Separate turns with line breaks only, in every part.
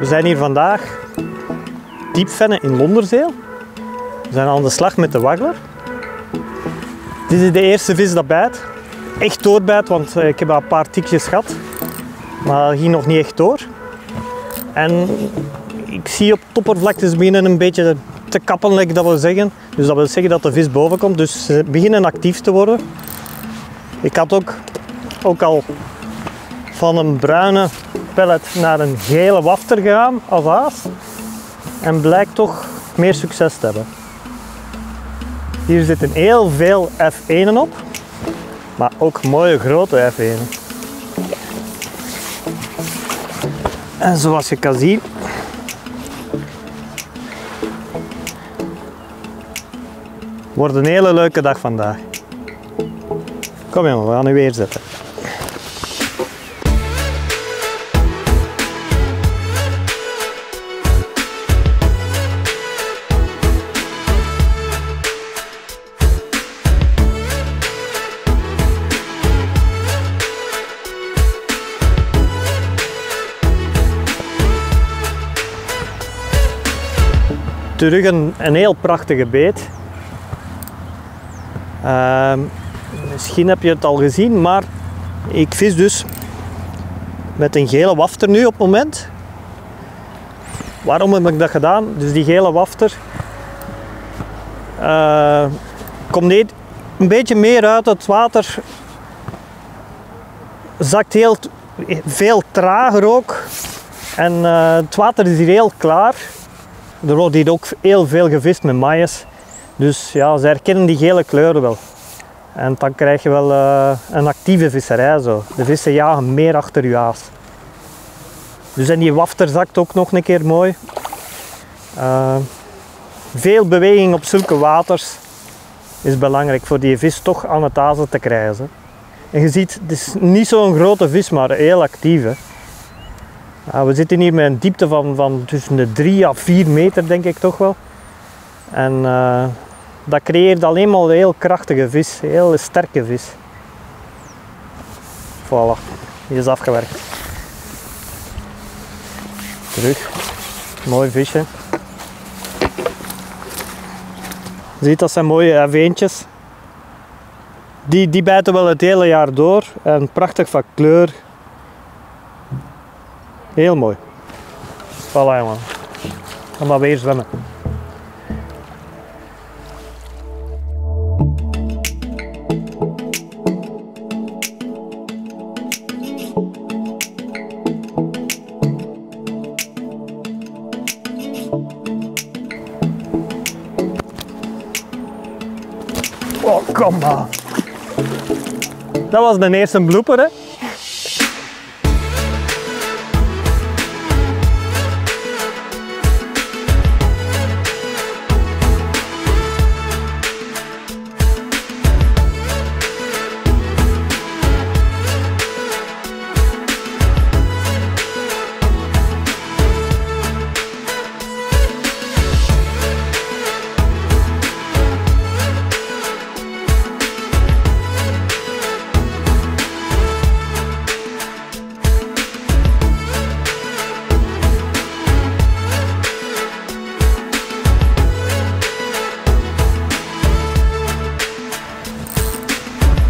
zijn hier vandaag diepvennen in Londerzeel. We zijn aan de slag met de waggler. Dit is de eerste vis dat bijt. Echt doorbijt, want ik heb al een paar tikjes gehad. Maar dat ging nog niet echt door. En ik zie op het oppervlaktes beginnen een beetje te kappen, like dat we zeggen. Dus dat wil zeggen dat de vis boven komt. Dus ze beginnen actief te worden. Ik had ook al van een bruine pellet naar een gele wafter gegaan als aas. En blijkt toch meer succes te hebben. Hier zitten heel veel F1'en op. Maar ook mooie grote F1'en. En zoals je kan zien, wordt een hele leuke dag vandaag. Kom jongen, we gaan nu weer zetten. Terug een heel prachtige beet. Misschien heb je het al gezien, maar ik vis dus met een gele wafter nu op het moment. Waarom heb ik dat gedaan? Dus die gele wafter komt een beetje meer uit. Het water zakt heel veel trager ook. En het water is hier heel klaar. Er wordt hier ook heel veel gevist met maïs. Dus ja, ze herkennen die gele kleuren wel. En dan krijg je wel een actieve visserij zo. De vissen jagen meer achter je aas. Dus en die wafter zakt ook nog een keer mooi. Veel beweging op zulke waters is belangrijk voor die vis toch aan het azen te krijgen. En je ziet, het is niet zo'n grote vis, maar heel actief. Hè. We zitten hier met een diepte van tussen de 3 à 4 meter, denk ik toch wel. En dat creëert alleen maar een heel krachtige vis, een heel sterke vis. Voilà, die is afgewerkt. Terug, mooi visje. Je ziet, dat zijn mooie F1'tjes. Die bijten wel het hele jaar door en prachtig van kleur. Heel mooi. Voilà jongen. Ga maar weer zwemmen. Oh, kom maar. Dat was de eerste blooper, hè.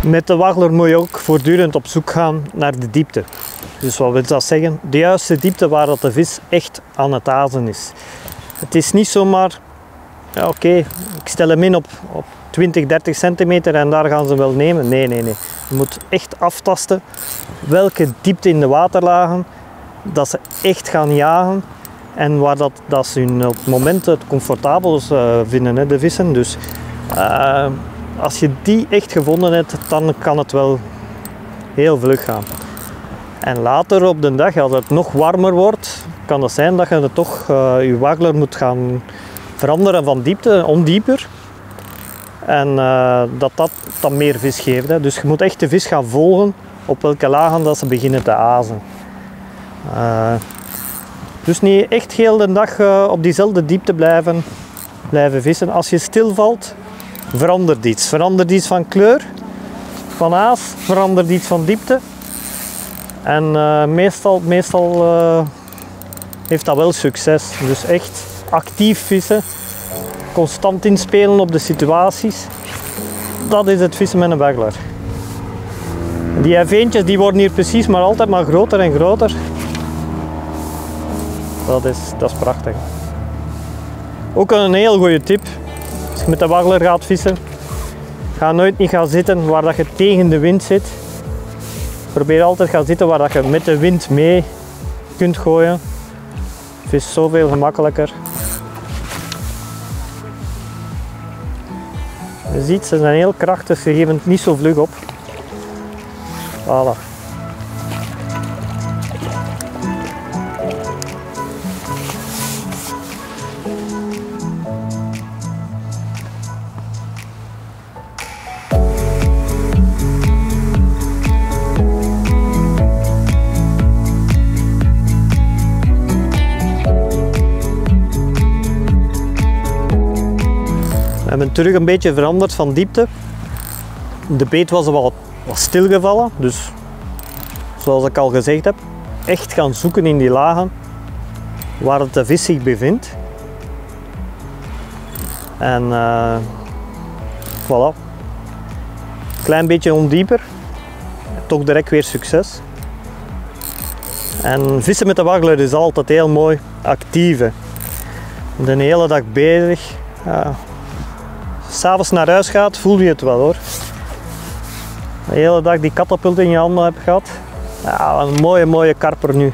Met de waggler moet je ook voortdurend op zoek gaan naar de diepte. Dus wat wil dat zeggen? De juiste diepte waar dat de vis echt aan het azen is. Het is niet zomaar, ja, oké, ik stel hem in op 20, 30 centimeter en daar gaan ze wel nemen. Nee. Je moet echt aftasten welke diepte in de waterlagen dat ze echt gaan jagen. En waar dat ze hun op het moment het comfortabel vinden, hè, de vissen. Dus als je die echt gevonden hebt, dan kan het wel heel vlug gaan. En later op de dag, als het nog warmer wordt, kan het zijn dat je toch je waggler moet gaan veranderen van diepte, ondieper. En dat dan meer vis geeft. Hè. Dus je moet echt de vis gaan volgen op welke lagen dat ze beginnen te azen. Dus niet echt heel de dag op diezelfde diepte blijven vissen. Als je stilvalt, verandert iets. Verandert iets van kleur, van aas, verandert iets van diepte. En meestal heeft dat wel succes. Dus echt actief vissen, constant inspelen op de situaties. Dat is het vissen met een waggler. Die veentjes die worden hier precies maar altijd maar groter en groter. Dat is prachtig. Ook een heel goede tip. Als je met de waggler gaat vissen, ga nooit niet gaan zitten waar dat je tegen de wind zit. Probeer altijd gaan zitten waar dat je met de wind mee kunt gooien. Vis zoveel gemakkelijker. Je ziet, ze zijn heel krachtig, ze geven het niet zo vlug op. Voilà. We hebben terug een beetje veranderd van diepte. De beet was wat stilgevallen, dus zoals ik al gezegd heb, echt gaan zoeken in die lagen waar de vis zich bevindt. En voilà. Klein beetje ondieper, toch direct weer succes. En vissen met de waggler is altijd heel mooi actief. De hele dag bezig. S'avonds naar huis gaat, voel je het wel hoor. De hele dag die katapult in je handen hebt gehad. Ja, een mooie karper nu.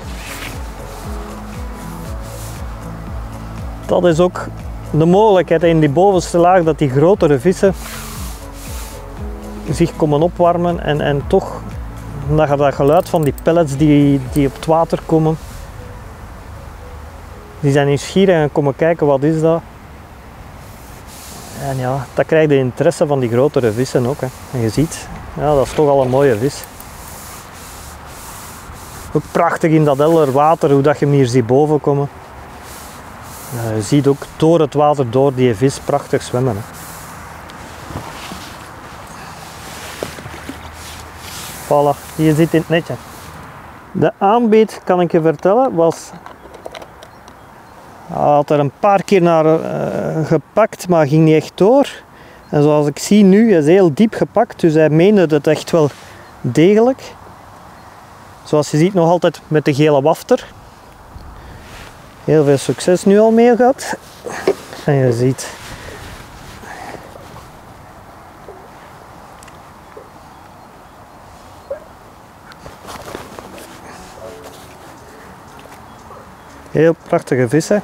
Dat is ook de mogelijkheid in die bovenste laag dat die grotere vissen zich komen opwarmen en toch dat geluid van die pellets die op het water komen. Die zijn nieuwsgierig en komen kijken wat is dat. En ja, dat krijg je de interesse van die grotere vissen ook. Hè. En je ziet, ja, dat is toch al een mooie vis. Ook prachtig in dat heller water, hoe dat je hem hier ziet boven komen. Ja, je ziet ook door het water door die vis prachtig zwemmen. Hè. Voilà, hier zit in het netje. De aanbeet, kan ik je vertellen, was... Hij had er een paar keer naar gepakt, maar ging niet echt door. En zoals ik zie nu, is hij heel diep gepakt, dus hij meende het echt wel degelijk. Zoals je ziet nog altijd met de gele wafter. Heel veel succes nu al mee gehad. En je ziet... Heel prachtige vissen.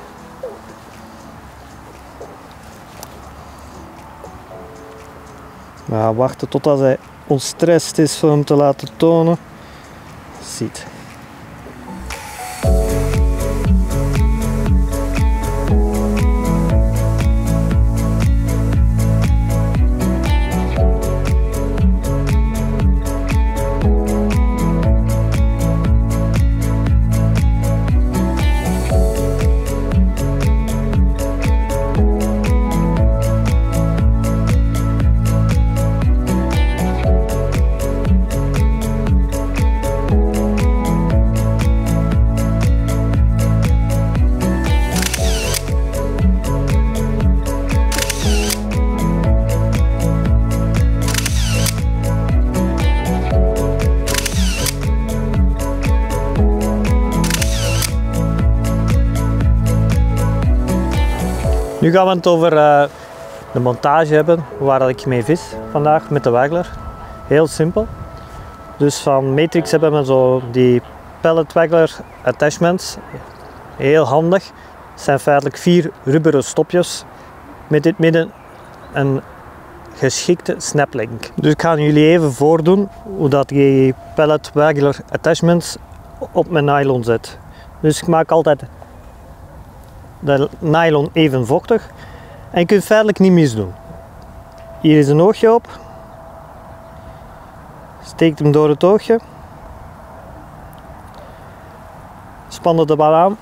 We gaan wachten totdat hij ontstrest is om hem te laten tonen. Ziet. Nu gaan we het over de montage hebben waar ik mee vis vandaag met de waggler. Heel simpel. Dus van Matrix hebben we zo die pellet waggler attachments. Heel handig. Het zijn feitelijk 4 rubberen stopjes met in het midden een geschikte snaplink. Dus ik ga jullie even voordoen hoe dat die pellet waggler attachments op mijn nylon zet. Dus ik maak altijd de nylon even vochtig en je kunt feitelijk niet misdoen. Hier is een oogje op. Steekt hem door het oogje. Span het er maar aan.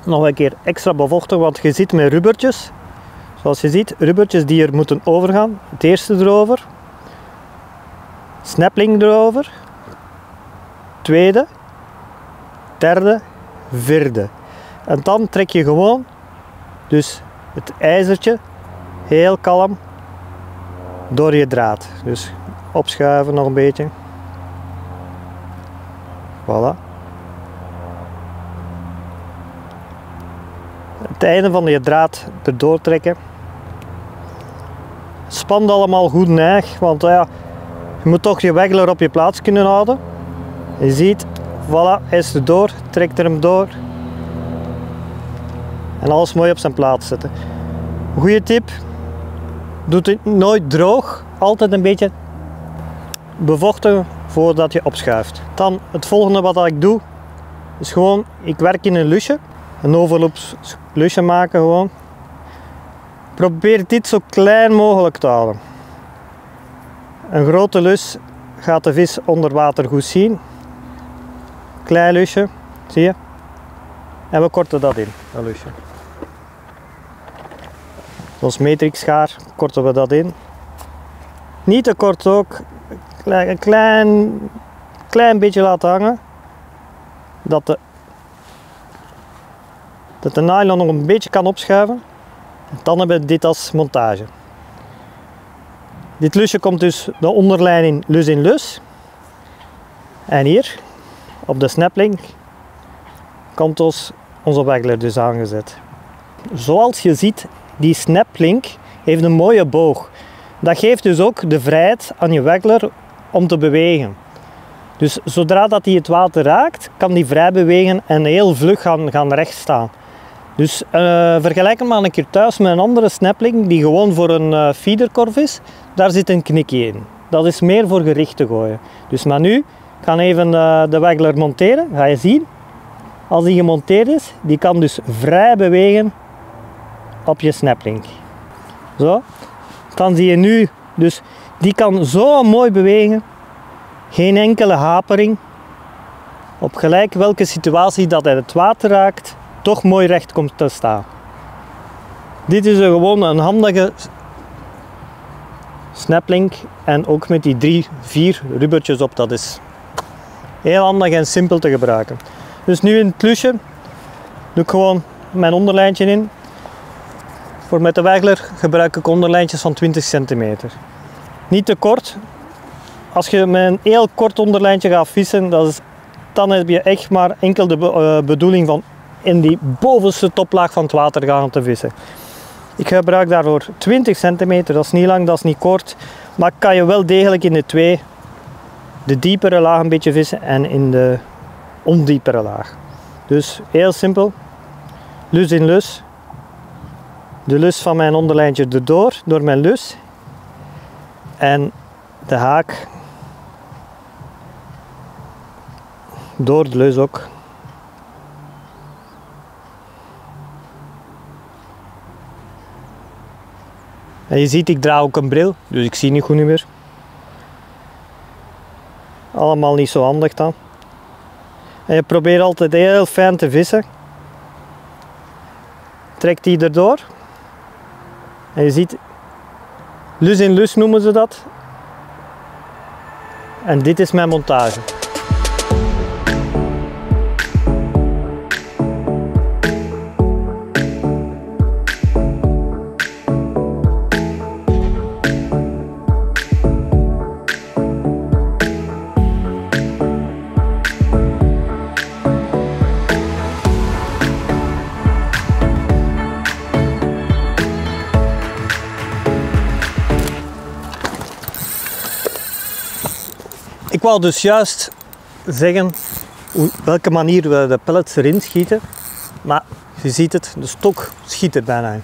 Nog een keer extra bevochtigen, want je zit met rubbertjes. Zoals je ziet, rubbertjes die er moeten overgaan. Het eerste erover. Snapling erover. Tweede. Derde. Vierde. En dan trek je gewoon dus het ijzertje heel kalm door je draad. Dus opschuiven nog een beetje. Voilà. Het einde van je draad erdoor trekken. Spant allemaal goed neig, want ja, je moet toch je waggler op je plaats kunnen houden. Je ziet, voilà, hij is erdoor, trekt er hem door. En alles mooi op zijn plaats zetten. Goeie tip, doe het nooit droog, altijd een beetje bevochtigen voordat je opschuift. Dan het volgende wat ik doe, is gewoon, ik werk in een lusje. Een overloops lusje maken gewoon. Probeer dit zo klein mogelijk te houden. Een grote lus gaat de vis onder water goed zien. Klein lusje, zie je? En we korten dat in, dat lusje. Zoals matrix schaar korten we dat in. Niet te kort ook, een klein beetje laten hangen. Dat de nylon nog een beetje kan opschuiven. Dan hebben we dit als montage. Dit lusje komt dus de onderlijn in lus. En hier, op de snaplink, komt onze waggler dus aangezet. Zoals je ziet, die snaplink heeft een mooie boog. Dat geeft dus ook de vrijheid aan je waggler om te bewegen. Dus zodra dat hij het water raakt, kan die vrij bewegen en heel vlug gaan rechtstaan. Dus vergelijk hem maar een keer thuis met een andere snaplink die gewoon voor een feederkorf is. Daar zit een knikje in. Dat is meer voor gericht te gooien. Dus maar nu, ik ga even de waggler monteren. Ga je zien, als die gemonteerd is, die kan dus vrij bewegen op je snaplink. Zo. Dan zie je nu, dus die kan zo mooi bewegen. Geen enkele hapering. Op gelijk welke situatie dat hij het water raakt, toch mooi recht komt te staan. Dit is gewoon een handige snaplink en ook met die 3-4 rubbertjes op. Dat is heel handig en simpel te gebruiken. Dus nu in het lusje doe ik gewoon mijn onderlijntje in. Voor met de waggler gebruik ik onderlijntjes van 20 centimeter. Niet te kort. Als je met een heel kort onderlijntje gaat vissen, dan heb je echt maar enkel de bedoeling van in die bovenste toplaag van het water gaan te vissen. Ik gebruik daarvoor 20 centimeter, dat is niet lang, dat is niet kort, maar kan je wel degelijk in de diepere laag een beetje vissen en in de ondiepere laag. Dus heel simpel, lus in lus, de lus van mijn onderlijntje erdoor, door mijn lus en de haak door de lus ook. En je ziet, ik draag ook een bril, dus ik zie niet goed meer. Allemaal niet zo handig dan. En je probeert altijd heel fijn te vissen. Trek die erdoor. En je ziet, lus in lus noemen ze dat. En dit is mijn montage. Ik wou dus juist zeggen welke manier we de pellets erin schieten, maar je ziet het, de stok schiet er bijna in.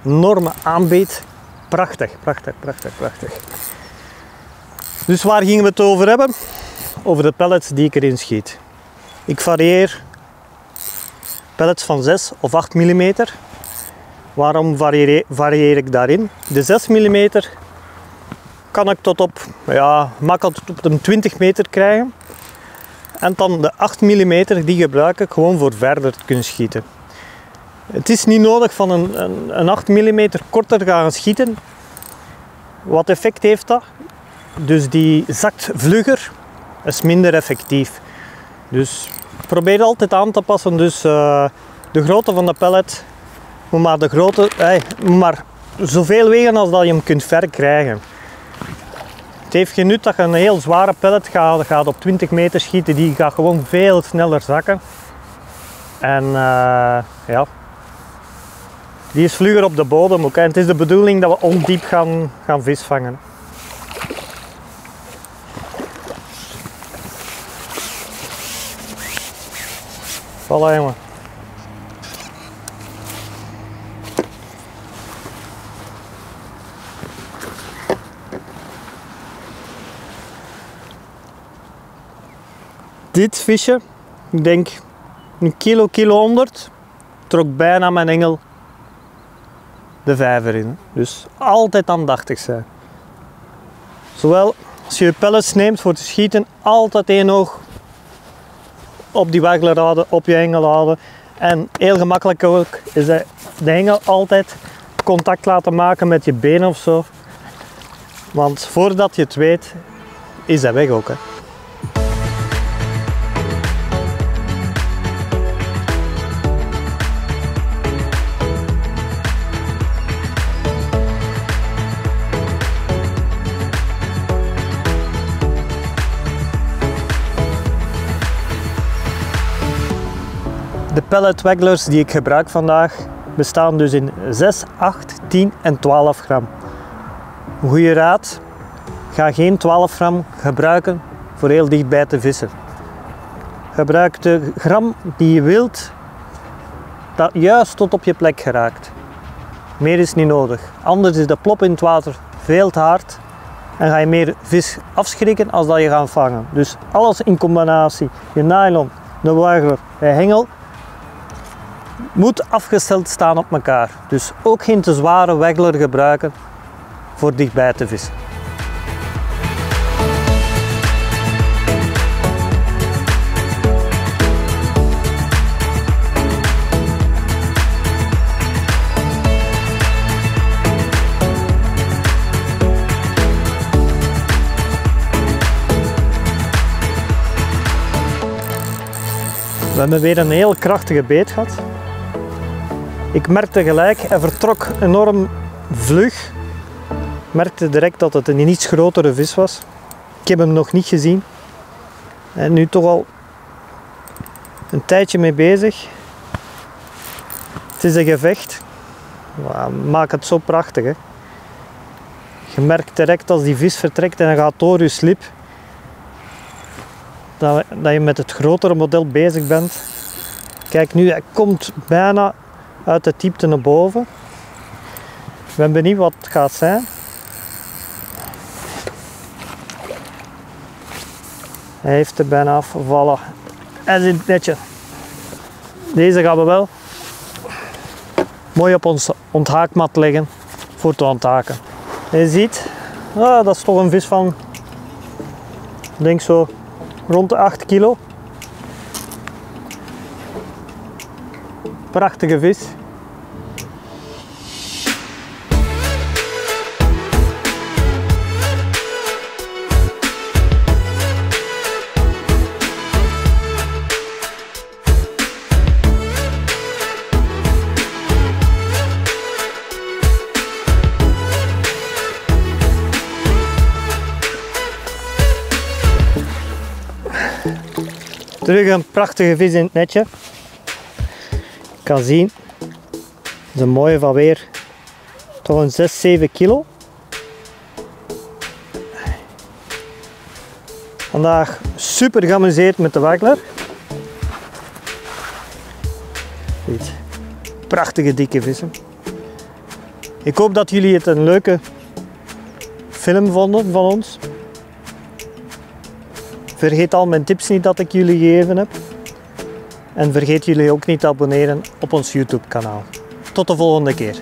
Enorme aanbeet, prachtig, prachtig, prachtig, prachtig. Dus waar gingen we het over hebben? Over de pellets die ik erin schiet. Ik varieer pellets van 6 of 8 mm. Waarom varieer ik daarin? De 6 mm kan ik tot op, ja, makkelijk tot op de 20 meter krijgen. En dan de 8 mm die gebruik ik gewoon voor verder te kunnen schieten. Het is niet nodig van een 8 mm korter te gaan schieten. Wat effect heeft dat? Dus die zakt vlugger, is minder effectief. Dus probeer altijd aan te passen. Dus De grootte van de pellet moet maar, zoveel wegen als dat je hem kunt verkrijgen. Het heeft geen nut dat je een heel zware pellet gaat op 20 meter schieten, die gaat gewoon veel sneller zakken. En ja, die is vlugger op de bodem ook. En het is de bedoeling dat we ondiep gaan vis vangen. Voilà jongen. Dit visje, ik denk een kilo 100, trok bijna mijn engel de vijver in. Dus altijd aandachtig zijn. Zowel als je je pellets neemt voor te schieten, altijd één oog op die waggler houden, op je engel houden. En heel gemakkelijk ook is de engel altijd contact laten maken met je benen of zo. Want voordat je het weet, is hij weg ook. Hè. De pellet wagglers die ik gebruik vandaag bestaan dus in 6, 8, 10 en 12 gram. Een goede raad, ga geen 12 gram gebruiken voor heel dichtbij te vissen. Gebruik de gram die je wilt, dat juist tot op je plek geraakt. Meer is niet nodig, anders is de plop in het water veel te hard en ga je meer vis afschrikken als dat je gaat vangen. Dus alles in combinatie, je nylon, de waggler, de hengel, moet afgesteld staan op elkaar. Dus ook geen te zware waggler gebruiken voor dichtbij te vissen. We hebben weer een heel krachtige beet gehad. Ik merkte gelijk, hij vertrok enorm vlug. Ik merkte direct dat het een iets grotere vis was. Ik heb hem nog niet gezien. En nu toch al een tijdje mee bezig. Het is een gevecht. Maak het zo prachtig. Hè? Je merkt direct als die vis vertrekt en hij gaat door je slip, dat je met het grotere model bezig bent. Kijk nu, hij komt bijna uit de diepte naar boven. Ik ben benieuwd wat het gaat zijn. Hij heeft er bijna af. Voilà. Hij zit netje. Deze gaan we wel mooi op ons onthaakmat leggen voor te onthaken. Je ziet, dat is toch een vis van, ik denk zo rond de 8 kilo. Prachtige vis. Terug een prachtige vis in het netje. Je kan zien, dat is een mooie van weer, toch een 6, 7 kilo. Vandaag super geamuseerd met de waggler. Prachtige dikke vissen. Ik hoop dat jullie het een leuke film vonden van ons. Vergeet al mijn tips niet dat ik jullie gegeven heb. En vergeet jullie ook niet te abonneren op ons YouTube kanaal. Tot de volgende keer.